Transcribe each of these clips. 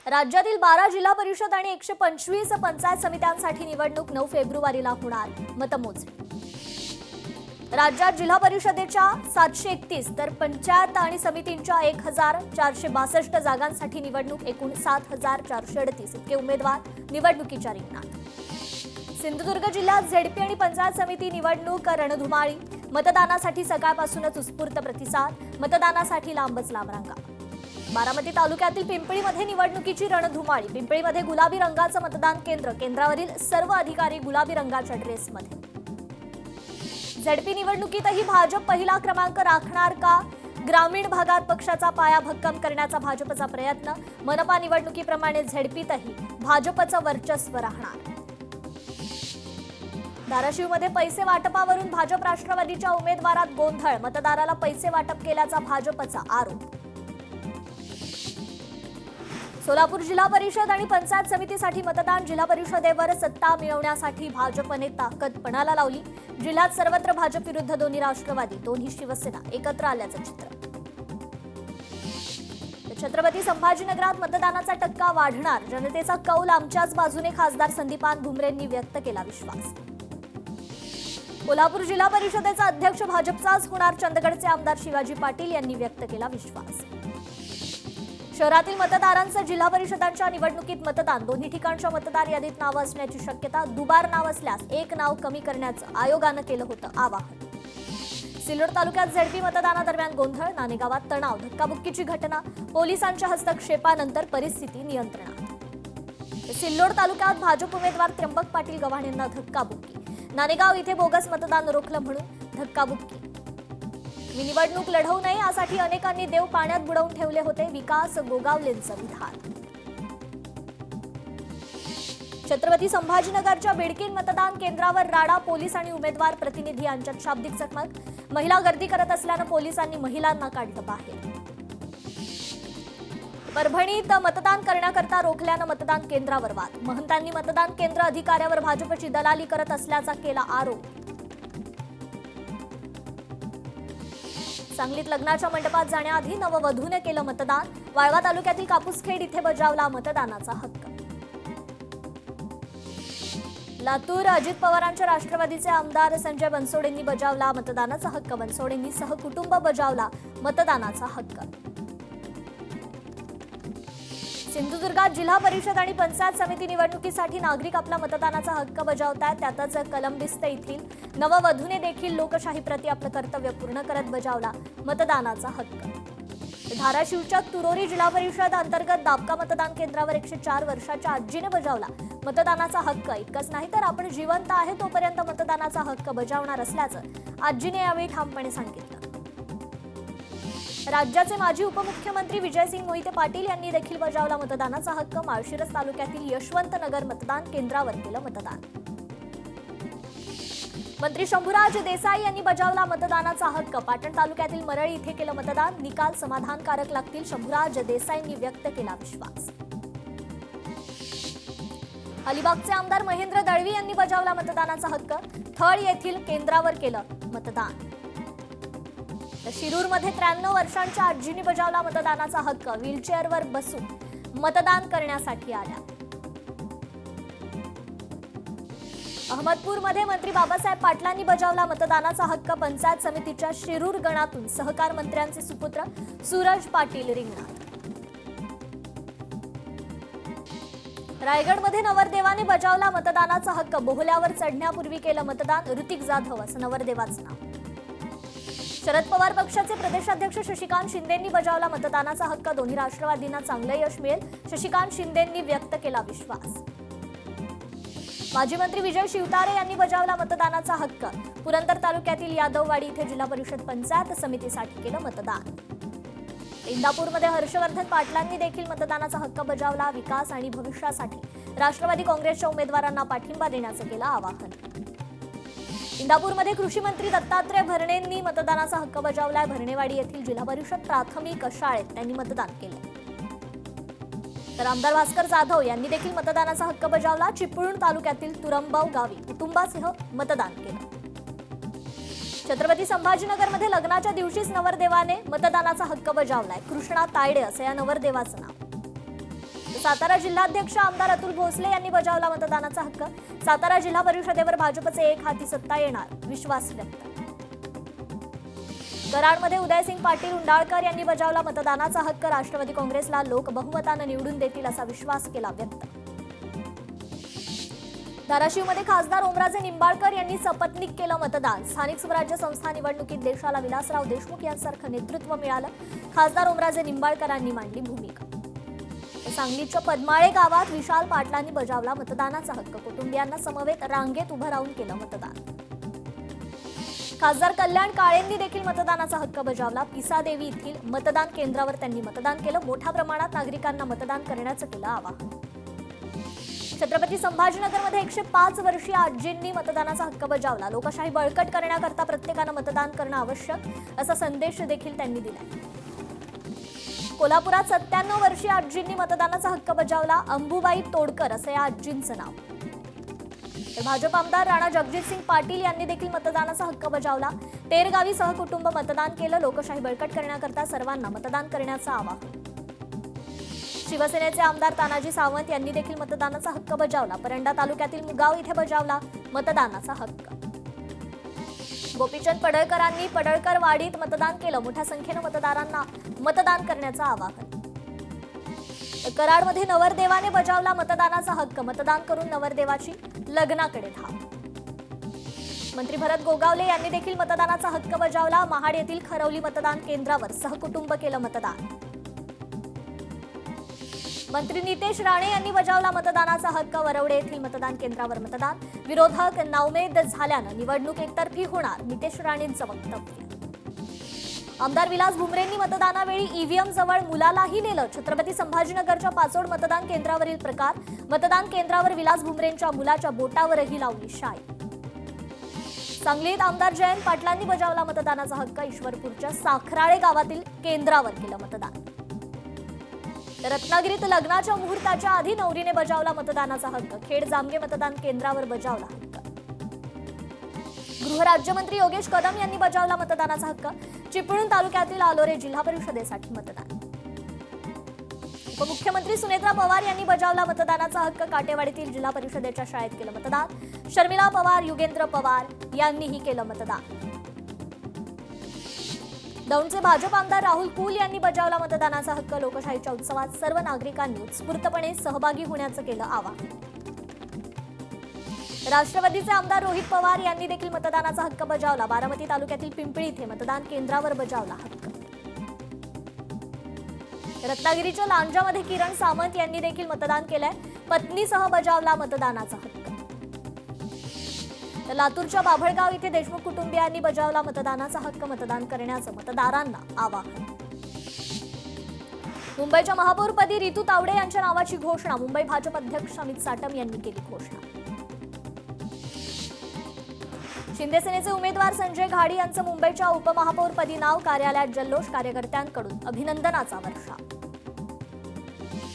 राज्यातील 12 जिल्हा परिषद आणि 125 पंचायत समित्यांसाठी निवडणूक 9 फेब्रुवारीला होणार. मतमोजणी. राज्यात जिल्हा परिषदेच्या 731 तर पंचायत आणि समितींच्या 1462 जागांसाठी निवडणूक. एकूण 7438 इतके उमेदवार निवडणुकीच्या रिंगणात. सिंधुदुर्ग जिल्ह्यात झेडपी आणि पंचायत समिती निवडणूक रणधुमाळी. मतदानासाठी सकाळपासूनच उत्स्फूर्त प्रतिसाद. मतदानासाठी लांबच लांब रांगा. बारामती तालुक्यातील पिंपळीमध्ये निवडणुकीची रणधुमाळी. पिंपळीमध्ये गुलाबी रंगाचं मतदान केंद्र. केंद्रावरील सर्व अधिकारी गुलाबी रंगाच्या ड्रेसमध्ये. झेडपी निवडणुकीतही भाजप पहिला क्रमांक राखणार का? ग्रामीण भागात पक्षाचा पाया भक्कम करण्याचा भाजपचा प्रयत्न. मनपा निवडणुकीप्रमाणे झेडपीतही भाजपचं वर्चस्व राहणार. धाराशिवमध्ये पैसे वाटपावरून भाजप राष्ट्रवादीच्या उमेदवारात गोंधळ. मतदाराला पैसे वाटप केल्याचा भाजपचा आरोप. सोलापूर जिल्हा परिषद आणि पंचायत समितीसाठी मतदान. जिल्हा परिषदेवर सत्ता मिळवण्यासाठी भाजपने ताकद पणाला लावली. जिल्ह्यात सर्वत्र भाजप विरुद्ध दोन्ही राष्ट्रवादी, दोन्ही शिवसेना एकत्र आल्याचं चित्र. छत्रपती संभाजीनगरात मतदानाचा टक्का वाढणार. जनतेचा कौल आमच्याच बाजूने. खासदार संदीपान भुमरेंनी व्यक्त केला विश्वास. कोल्हापूर जिल्हा परिषदेचा अध्यक्ष भाजपचाच होणार. चंदगडचे आमदार शिवाजी पाटील यांनी व्यक्त केला विश्वास. शहरातील मतदारांचं जिल्हा परिषदांच्या निवडणुकीत मतदान. दोन्ही ठिकाणच्या मतदार यादीत नावं असण्याची शक्यता. दुबार नाव असल्यास एक नाव कमी करण्याचं आयोगानं केलं होतं आवाहन. सिल्लोड तालुक्यात झेडपी मतदानादरम्यान गोंधळ. नाणेगावात तणाव. धक्काबुक्कीची घटना. पोलिसांच्या हस्तक्षेपानंतर परिस्थिती नियंत्रणात. सिल्लोड तालुक्यात भाजप उमेदवार त्र्यंबक पाटील गव्हाण यांना धक्काबुक्की. नाणेगाव इथे बोगस मतदान रोखलं म्हणून धक्काबुक्की. मी निवडणूक लढवू नये यासाठी अनेकांनी देव पाण्यात बुडवून ठेवले होते. विकास गोगावलेंचं विधान. छत्रपती संभाजीनगरच्या बेडकीन मतदान केंद्रावर राडा. पोलीस आणि उमेदवार प्रतिनिधी यांच्यात शाब्दिक चकमक. महिला गर्दी करत असल्यानं पोलिसांनी महिलांना काढलं बाहेर. परभणीत मतदान करण्याकरता रोखल्यानं मतदान केंद्रावर वाद. महंतांनी मतदान केंद्र अधिकाऱ्यावर भाजपची दलाली करत असल्याचा केला आरोप. सांगलीत लग्नाच्या मंडपात जाण्याआधी नववधूने केलं मतदान. वाळवा तालुक्यातील कापूसखेड इथे बजावला मतदानाचा हक्क. लातूर अजित पवारांच्या राष्ट्रवादीचे आमदार संजय बनसोडेंनी बजावला मतदानाचा हक्क. बनसोडेंनी सहकुटुंब बजावला मतदानाचा हक्क. सिंधुदुर्गात जिल्हा परिषद आणि पंचायत समिती निवडणुकीसाठी नागरिक आपला मतदानाचा हक्क बजावतात. त्यातच कलंबिस्त येथील नववधूने देखील लोकशाही प्रती आपलं कर्तव्य पूर्ण करत बजावला मतदानाचा हक्क. धाराशिवच्या तुरोरी जिल्हा परिषद अंतर्गत दाबका मतदान केंद्रावर 104 वर्षाच्या आजीने बजावला मतदानाचा हक्क. इतकंच नाही तर आपण जिवंत आहे तोपर्यंत मतदानाचा हक्क बजावणार असल्याचं आजीने यावेळी ठामपणे सांगितलं. राज्याचे माजी उपमुख्यमंत्री विजयसिंग मोहिते पाटील यांनी देखील बजावला मतदानाचा हक्क. माळशिरस तालुक्यातील यशवंतनगर मतदान केंद्रावर केलं मतदान. मंत्री शंभूराज देसाई यांनी बजावला मतदानाचा हक्क. पाटण तालुक्यातील मरळी इथे केलं मतदान. निकाल समाधानकारक लागतील. शंभूराज देसाईंनी व्यक्त केला विश्वास. अलिबागचे आमदार महेंद्र दळवी यांनी बजावला मतदानाचा हक्क. थळ येथील केंद्रावर केलं मतदान. शिरूरमध्ये 93 वर्षांच्या आजीने बजावला मतदानाचा हक्क. व्हीलचेअरवर बसून मतदान करण्यासाठी आल्या. अहमदपूरमध्ये मंत्री बाबासाहेब पाटलांनी बजावला मतदानाचा हक्क. पंचायत समितीच्या शिरूर गणातून सहकार मंत्र्यांचे सुपुत्र सूरज पाटील रिंगणात. रायगडमध्ये नवरदेवाने बजावला मतदानाचा हक्क. बोहल्यावर चढण्यापूर्वी केलं मतदान. ऋतिक जाधव असं नवरदेवाचं नाव. शरद पवार पक्षाचे प्रदेशाध्यक्ष शशिकांत शिंदेंनी बजावला मतदानाचा हक्क. दोन्ही राष्ट्रवादींना चांगलं यश मिळेल. शशिकांत शिंदेंनी व्यक्त केला विश्वास. माजी मंत्री विजय शिवतारे यांनी बजावला मतदानाचा हक्क. पुरंदर तालुक्यातील यादववाडी इथे जिल्हा परिषद पंचायत समितीसाठी केलं मतदान. इंदापूरमध्ये हर्षवर्धन पाटलांनी देखील मतदानाचा हक्क बजावला. विकास आणि भविष्यासाठी राष्ट्रवादी काँग्रेसच्या उमेदवारांना पाठिंबा देण्याचं केलं आवाहन. इंदापूरमध्ये कृषी मंत्री दत्तात्रय भरणेंनी मतदानाचा हक्क बजावलाय. भरणेवाडी येथील जिल्हा परिषद प्राथमिक शाळेत त्यांनी मतदान केलं. तर आमदार भास्कर जाधव यांनी देखील मतदानाचा हक्क बजावला. चिपळूण तालुक्यातील तुरंबाव गावी कुटुंबासह मतदान केलं. छत्रपती संभाजीनगरमध्ये लग्नाच्या दिवशीच नवरदेवाने मतदानाचा हक्क बजावलाय. कृष्णा तायडे असं या नवरदेवाचं नाव. सातारा जिल्हाध्यक्ष आमदार अतुल भोसले यांनी बजावला मतदानाचा हक्क. सातारा जिल्हा परिषदेवर भाजपचे एक हाती सत्ता येणार, विश्वास व्यक्त. कराडमध्ये उदयसिंग पाटील उंडाळकर यांनी बजावला मतदानाचा हक्क. राष्ट्रवादी काँग्रेसला लोक बहुमतानं निवडून देतील असा विश्वास केला व्यक्त. धाराशिवमध्ये खासदार ओमराजे निंबाळकर यांनी सपत्नीक केलं मतदान. स्थानिक स्वराज्य संस्था निवडणुकीत देशाला विलासराव देशमुख यांसारखं नेतृत्व मिळालं, खासदार ओमराजे निंबाळकरांनी मांडली भूमिका. सांगलीच्या पद्माळे गावात विशाल पाटलांनी बजावला मतदानाचा हक्क. कुटुंबियांना समवेत रांगेत उभं राहून केलं मतदान. खासदार कल्याण काळेंनी देखील मतदानाचा हक्क बजावला. पिसादेवी येथील मतदान केंद्रावर त्यांनी मतदान केलं. मोठ्या प्रमाणात नागरिकांना मतदान करण्याचं केलं आवाहन. छत्रपती संभाजीनगरमध्ये 105 वर्षीय आजींनी मतदानाचा हक्क बजावला. लोकशाही बळकट करण्याकरता प्रत्येकानं मतदान करणं आवश्यक असा संदेश देखील त्यांनी दिला. कोल्हापुरात 97 वर्षीय आजींनी मतदानाचा हक्क बजावला. अंबुबाई तोडकर असं या आजींचं नाव. तर भाजप आमदार राणा जगजितसिंग पाटील यांनी देखील मतदानाचा हक्क बजावला. तेरगावी सहकुटुंब मतदान केलं. लोकशाही बळकट करण्याकरता सर्वांना मतदान करण्याचं आवाहन. शिवसेनेचे आमदार तानाजी सावंत यांनी देखील मतदानाचा हक्क बजावला. परंडा तालुक्यातील मुगाव इथे बजावला मतदानाचा हक्क. गोपीचंद पडळकरांनी पडळकर वाडीत मतदान केलं. मोठ्या संख्येनं मतदारांना मतदान करण्याचं आवाहन. कराडमध्ये नवरदेवाने बजावला मतदानाचा हक्क. मतदान करून नवरदेवाची लग्नाकडे धाव. मंत्री भरत गोगावले यांनी देखील मतदानाचा हक्क बजावला. महाड येथील खरवली मतदान केंद्रावर सहकुटुंब केलं मतदान. मंत्री नितेश राणे यांनी बजावला मतदानाचा हक्क. वरवडे येथील मतदान केंद्रावर मतदान. विरोधक नाउमेद झाल्यानं निवडणूक एकतर्फी होणार, नितेश राणेंचं वक्तव्य. आमदार विलास भुमरेंनी मतदानावेळी ईव्हीएम जवळ मुलालाही नेलं. छत्रपती संभाजीनगरच्या पाचोड मतदान केंद्रावरील प्रकार. मतदान केंद्रावर विलास भुमरेंच्या मुलाच्या बोटावरही लावली शाई. सांगलीत आमदार जयंत पाटलांनी बजावला मतदानाचा हक्क. ईश्वरपूरच्या साखराळे गावातील केंद्रावर केलं मतदान. रत्नागिरीत लग्नाच्या मुहूर्ताच्या आधी नवरीने बजावला मतदानाचा हक्क. खेड जामगे मतदान केंद्रावर बजावला हक्क. गृहराज्यमंत्री योगेश कदम यांनी बजावला मतदानाचा हक्क. चिपळूण तालुक्यातील आलोरे जिल्हा परिषदेसाठी मतदान. उपमुख्यमंत्री सुनेत्रा पवार यांनी बजावला मतदानाचा हक्क. काटेवाडीतील जिल्हा परिषदेच्या शाळेत केलं मतदान. शर्मिला पवार, युगेंद्र पवार यांनीही केलं मतदान. दौंडचे भाजप आमदार राहुल कुल यांनी बजावला मतदानाचा हक्क. लोकशाहीच्या उत्सवात सर्व नागरिकांनी उत्स्फूर्तपणे सहभागी होण्याचं केलं आवाहन. राष्ट्रवादीचे आमदार रोहित पवार यांनी देखील मतदानाचा हक्क बजावला. बारामती तालुक्यातील पिंपळी इथे मतदान केंद्रावर बजावला हक्क. रत्नागिरीच्या लांजामध्ये किरण सामंत यांनी देखील मतदान केलंय. पत्नीसह बजावला मतदानाचा हक्क. लातूरच्या बाभळगाव इथे देशमुख कुटुंबियांनी बजावला मतदानाचा हक्क. मतदान करण्याचं मतदारांना आवाहन. मुंबईच्या महापौरपदी रितू तावडे यांच्या नावाची घोषणा. मुंबई भाजप अध्यक्ष अमित साटम यांनी केली घोषणा. शिंदे सेनेचे उमेदवार संजय घाडी यांचं मुंबईच्या उपमहापौरपदी नाव. कार्यालयात जल्लोष, कार्यकर्त्यांकडून अभिनंदनाचा वर्षाव.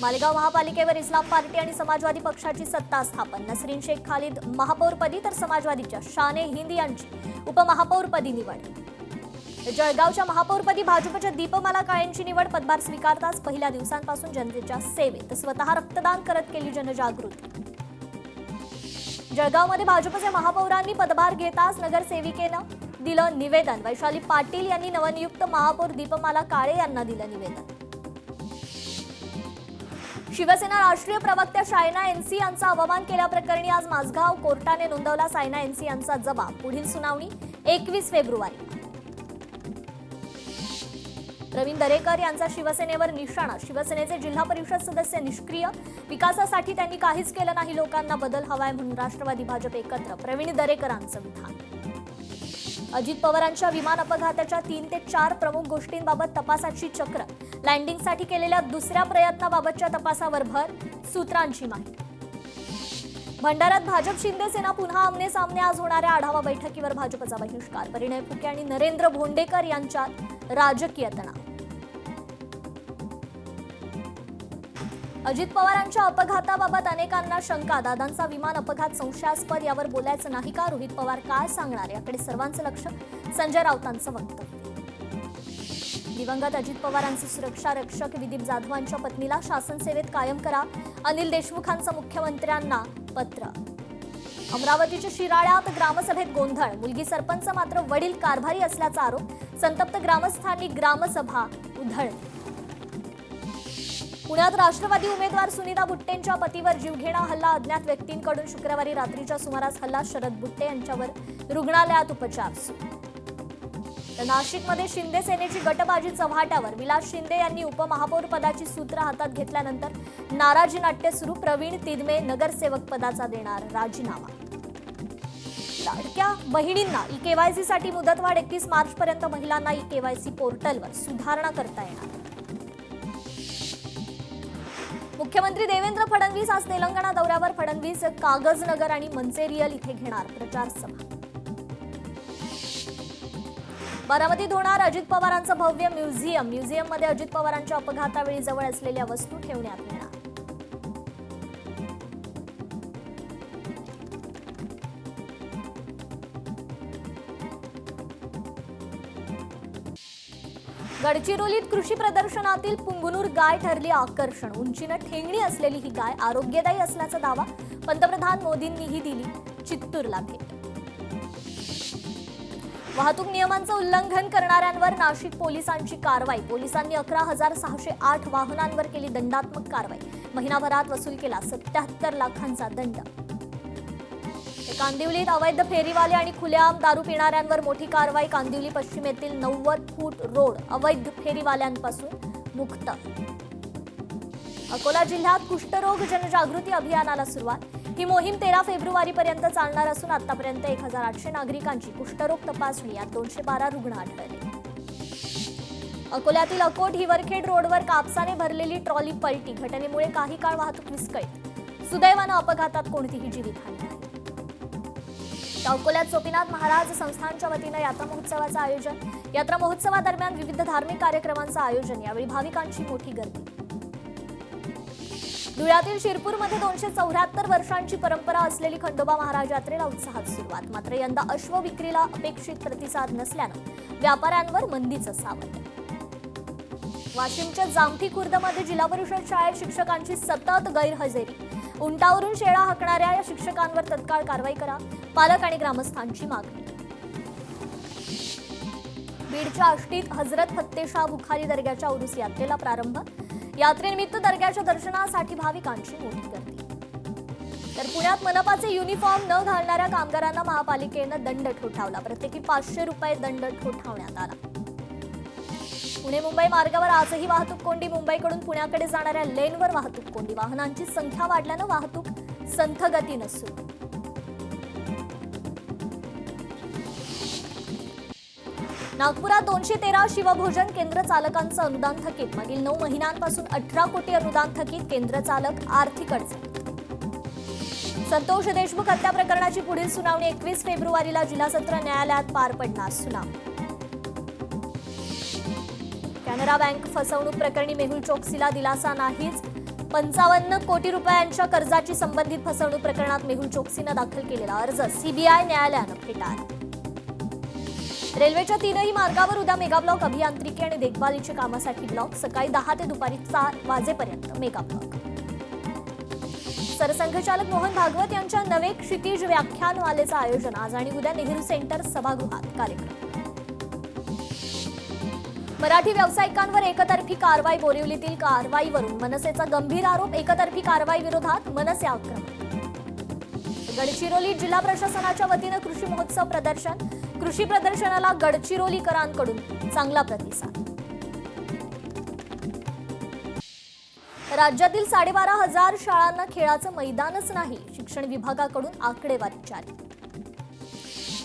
मालेगाव महापालिकेवर इस्लाम पार्टी आणि समाजवादी पक्षाची सत्ता स्थापन. नसरीन शेख खालिद महापौरपदी तर समाजवादीच्या शाने हिंद यांची उपमहापौरपदी निवड. जळगावच्या महापौरपदी भाजपच्या दीपमाला काळेंची निवड. पदभार स्वीकारताच पहिल्या दिवसांपासून जनतेच्या सेवेत स्वतः रक्तदान करत केली जनजागृती. जळगावमध्ये भाजपच्या महापौरांनी पदभार घेताच नगरसेविकेनं दिलं निवेदन. वैशाली पाटील यांनी नवनियुक्त महापौर दीपमाला काळे यांना दिलं निवेदन. शिवसेना राष्ट्रीय प्रवक्त्या सायना एनसी यांचा अवमान केल्याप्रकरणी आज माझगाव कोर्टाने नोंदवला सायना एनसी यांचा जबाब. पुढील सुनावणी 21 फेब्रुवारी. प्रवीण दरेकर यांचा शिवसेनेवर निशाणा. शिवसेनेचे जिल्हा परिषद सदस्य निष्क्रिय. विकासासाठी त्यांनी काहीच केलं नाही. लोकांना बदल हवाय म्हणून राष्ट्रवादी भाजप एकत्र. प्रवीण दरेकरांचं विधान. अजित पवारांच्या विमान अपघाताच्या 3 ते 4 प्रमुख गोष्टींबाबत तपासाची चक्र. लँडिंगसाठी केलेल्या दुसऱ्या प्रयत्नाबाबतच्या तपासावर भर. सूत्रांची माहिती. भंडाऱ्यात भाजप शिंदे सेना पुन्हा आमने सामने. आज होणाऱ्या आढावा बैठकीवर भाजपचा बहिष्कार. परिणय फुके आणि नरेंद्र भोंडेकर यांच्यात राजकीय तणाव. अजित पवारांच्या अपघाताबाबत अनेकांना शंका. दादांचा विमान अपघात संशयास्पद, यावर बोलायचं नाही का? रोहित पवार काय सांगणार, याकडे सर्वांचं लक्ष. संजय राऊतांचं वक्तव्य. दिवंगत अजित पवारांचे सुरक्षा रक्षक विदीप जाधवांच्या पत्नीला शासन सेवेत कायम करा. अनिल देशमुखांचं मुख्यमंत्र्यांना पत्र. अमरावतीच्या शिराळ्यात ग्रामसभेत गोंधळ. मुलगी सरपंच मात्र वडील कारभारी असल्याचा आरोप. संतप्त ग्रामस्थांनी ग्रामसभा उधळली. पुण्यात राष्ट्रवादी उमेदवार सुनीता बुट्टेंच्या पतीवर जीवघेणा हल्ला. अज्ञात व्यक्तींकडून शुक्रवारी रात्रीच्या सुमारास हल्ला. शरद बुट्टे यांच्यावर रुग्णालयात उपचार सुरू. तर नाशिकमध्ये शिंदे सेनेची गटबाजी चव्हाट्यावर. विलास शिंदे यांनी उपमहापौर पदाची सूत्र हातात घेतल्यानंतर नाराजी नाट्य सुरू. प्रवीण तिदमे नगरसेवक पदाचा देणार राजीनामा. लाडक्या बहिणींना ई-केवायसी साठी मुदतवाढ. 31 मार्च पर्यंत महिलांना ई-केवायसी पोर्टलवर सुधारणा करता येणार. मुख्यमंत्री देवेंद्र फडणवीस आज तेलंगणा दौऱ्यावर. फडणवीस कागजनगर आणि मंचेरियल इथे घेणार प्रचार सभा. बारामतीत होणार अजित पवारांचं भव्य म्युझियम. म्युझियममध्ये अजित पवारांच्या अपघातावेळी जवळ असलेल्या वस्तू ठेवण्यात येणार. गडचिरोलीत कृषी प्रदर्शनातील पुंगनूर गाय ठरली आकर्षण. उंचीनं ठेंगणी असलेली ही गाय आरोग्यदायी असल्याचा दावा. पंतप्रधान मोदींनीही दिली चित्तूरला भेट. वाहतूक नियमांचं उल्लंघन करणाऱ्यांवर नाशिक पोलिसांची कारवाई. पोलिसांनी 11,608 वाहनांवर केली दंडात्मक कारवाई. महिनाभरात वसूल केला 77 लाखांचा दंड. कांदिवलीत अवैध फेरीवाले आणि खुलेआम दारू पिणाऱ्यांवर मोठी कारवाई. कांदिवली पश्चिमेतील 90 फूट रोड अवैध फेरीवाल्यांपासून मुक्त. अकोला जिल्ह्यात कुष्ठरोग जनजागृती अभियानाला सुरुवात. ही मोहीम 13 फेब्रुवारीपर्यंत चालणार असून आतापर्यंत 1,800 नागरिकांची कुष्ठरोग तपासणी. यात 212 रुग्ण आढळले. अकोल्यातील अकोट हिवरखेड रोडवर कापसाने भरलेली ट्रॉली पलटी. घटनेमुळे काही काळ वाहतूक विस्कळीत. सुदैवानं अपघातात कोणतीही जीवितहानी नाही. अकोल्यात सोपीनाथ महाराज संस्थानच्या वतीनं यात्रा महोत्सवाचं आयोजन. यात्रा महोत्सवादरम्यान विविध धार्मिक कार्यक्रमांचं आयोजन. यावेळी भाविकांची मोठी गर्दी. धुळ्यातील शिरपूरमध्ये 274 वर्षांची परंपरा असलेली खंडोबा महाराज यात्रेला उत्साहात सुरुवात. मात्र यंदा अश्व विक्रीला अपेक्षित प्रतिसाद नसल्यानं व्यापाऱ्यांवर मंदीचं सावट. वाशिमच्या जामठी खुर्दमध्ये जिल्हा परिषद शाळेत शिक्षकांची सतत गैरहजेरी. उंटावरून शेळा हाकणाऱ्या या शिक्षकांवर तत्काळ कारवाई करा. पालक आणि ग्रामस्थांची मागणी. बीडच्या आष्टीत हजरत फत्तेशाह बुखारी दर्ग्याच्या उरूस यात्रेला प्रारंभ. यात्रेनिमित्त दर्ग्याच्या दर्शनासाठी भाविकांची मोठी गर्दी. तर पुण्यात मनपाचे युनिफॉर्म न घालणाऱ्या कामगारांना महापालिकेनं दंड ठोठावला. प्रत्येकी 500 रुपये दंड ठोठावण्यात आला. पुणे मुंबई मार्गावर आजही वाहतूक कोंडी. मुंबईकडून पुण्याकडे जाणाऱ्या लेनवर वाहतूक कोंडी. वाहनांची संख्या वाढल्यानं वाहतूक संथ गतीनं सुरू. नागपुरात 213 शिवभोजन केंद्र चालकांचं अनुदान थकीत. मागील 9 महिन्यांपासून 18 कोटी अनुदान थकीत. केंद्र चालक आर्थिक अडचण. संतोष देशमुख हत्या प्रकरणाची पुढील सुनावणी 21 फेब्रुवारीला जिल्हा सत्र न्यायालयात पार पडणार. सुनावणी. कॅनरा बँक फसवणूक प्रकरणी मेहुल चोक्सीला दिलासा नाहीच. 55 कोटी रुपयांच्या कर्जाची संबंधित फसवणूक प्रकरणात मेहुल चोक्सीनं दाखल केलेला अर्ज सीबीआय न्यायालयानं फेटाळला. रेल्वेच्या 3ही मार्गावर उद्या मेगाब्लॉक. अभियांत्रिकी आणि देखभालीच्या कामासाठी ब्लॉक. सकाळी 10 ते दुपारी 4 वाजेपर्यंत मेगाब्लॉक. सरसंघचालक मोहन भागवत यांच्या नवे क्षितिज व्याख्यानमालेचं आयोजन. आज आणि उद्या नेहरू सेंटर सभागृहात कार्यक्रम. मराठी व्यावसायिकांवर एकतर्फी कारवाई. बोरिवलीतील कारवाईवरून मनसेचा गंभीर आरोप. एकतर्फी कारवाई विरोधात मनसे आक्रमक. गडचिरोली जिल्हा प्रशासनाच्या वतीनं कृषी महोत्सव प्रदर्शन. कृषी प्रदर्शनाला गडचिरोलीकरांकडून चांगला प्रतिसाद. राज्यातील 12,500 शाळांना खेळाचं मैदानच नाही. शिक्षण विभागाकडून आकडेवारी जारी.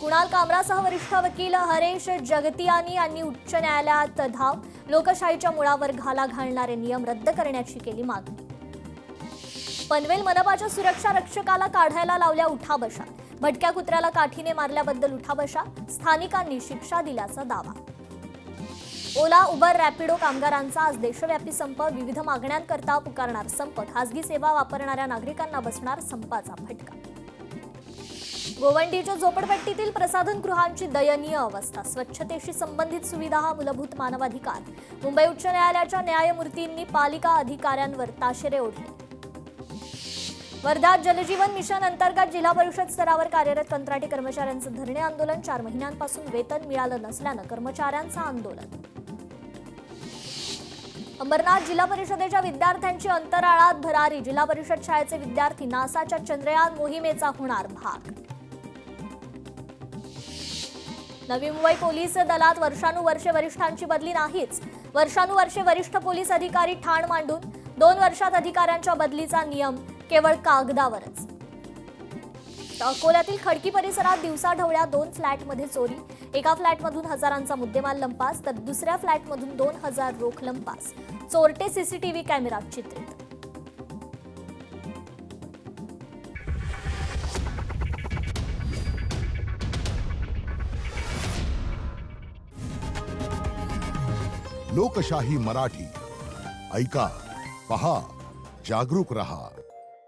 कुणाल कामरासह वरिष्ठ वकील हरेश जगतियानी यांनी उच्च न्यायालयात धाव. लोकशाहीच्या मुळावर घाला घालणारे नियम रद्द करण्याची केली मागणी. पनवेल मनपाच्या सुरक्षा रक्षकाला काढायला लावल्या उठाबशा. भटक्या कुत्र्याला काठीने मारल्याबद्दल उठाबशा. स्थानिकांनी शिक्षा दिल्याचा दावा. ओला उबर रॅपिडो कामगारांचा आज देशव्यापी संप. विविध मागण्यांकरता पुकारणार संप. खासगी सेवा वापरणाऱ्या नागरिकांना बसणार संपाचा फटका. गोवंडीच्या झोपडपट्टीतील प्रसाधनगृहांची दयनीय अवस्था. स्वच्छतेशी संबंधित सुविधा हा मूलभूत मानवाधिकार. मुंबई उच्च न्यायालयाच्या न्यायमूर्तींनी पालिका अधिकाऱ्यांवर ताशेरे ओढले. वर्ध्यात जलजीवन मिशन अंतर्गत जिल्हा परिषद स्तरावर कार्यरत कंत्राटी कर्मचाऱ्यांचं धरणे आंदोलन. 4 महिन्यांपासून वेतन मिळालं नसल्यानं कर्मचाऱ्यांचं आंदोलन. अंबरनाथ जिल्हा परिषदेच्या विद्यार्थ्यांची अंतराळात भरारी. जिल्हा परिषद शाळेचे विद्यार्थी नासाच्या चंद्रयान मोहिमेचा होणार भाग. नवी मुंबई पोलीस दलात वर्षानुवर्षे वरिष्ठांची बदली नाहीच. वर्षानुवर्षे वरिष्ठ पोलीस अधिकारी ठाण मांडून 2 वर्षात अधिकाऱ्यांच्या बदलीचा नियम केवळ कागदावरच. अकोल्यातील खडकी परिसरात दिवसाढवळ्या 2 फ्लॅटमध्ये चोरी. एका फ्लॅटमधून हजारांचा मुद्देमाल लंपास तर दुसऱ्या फ्लॅटमधून 2000 रोख लंपास. चोरटे सीसीटीव्ही कॅमेऱ्यात चित्रित. लोकशाही मराठी ऐका, पहा, जागरूक रहा.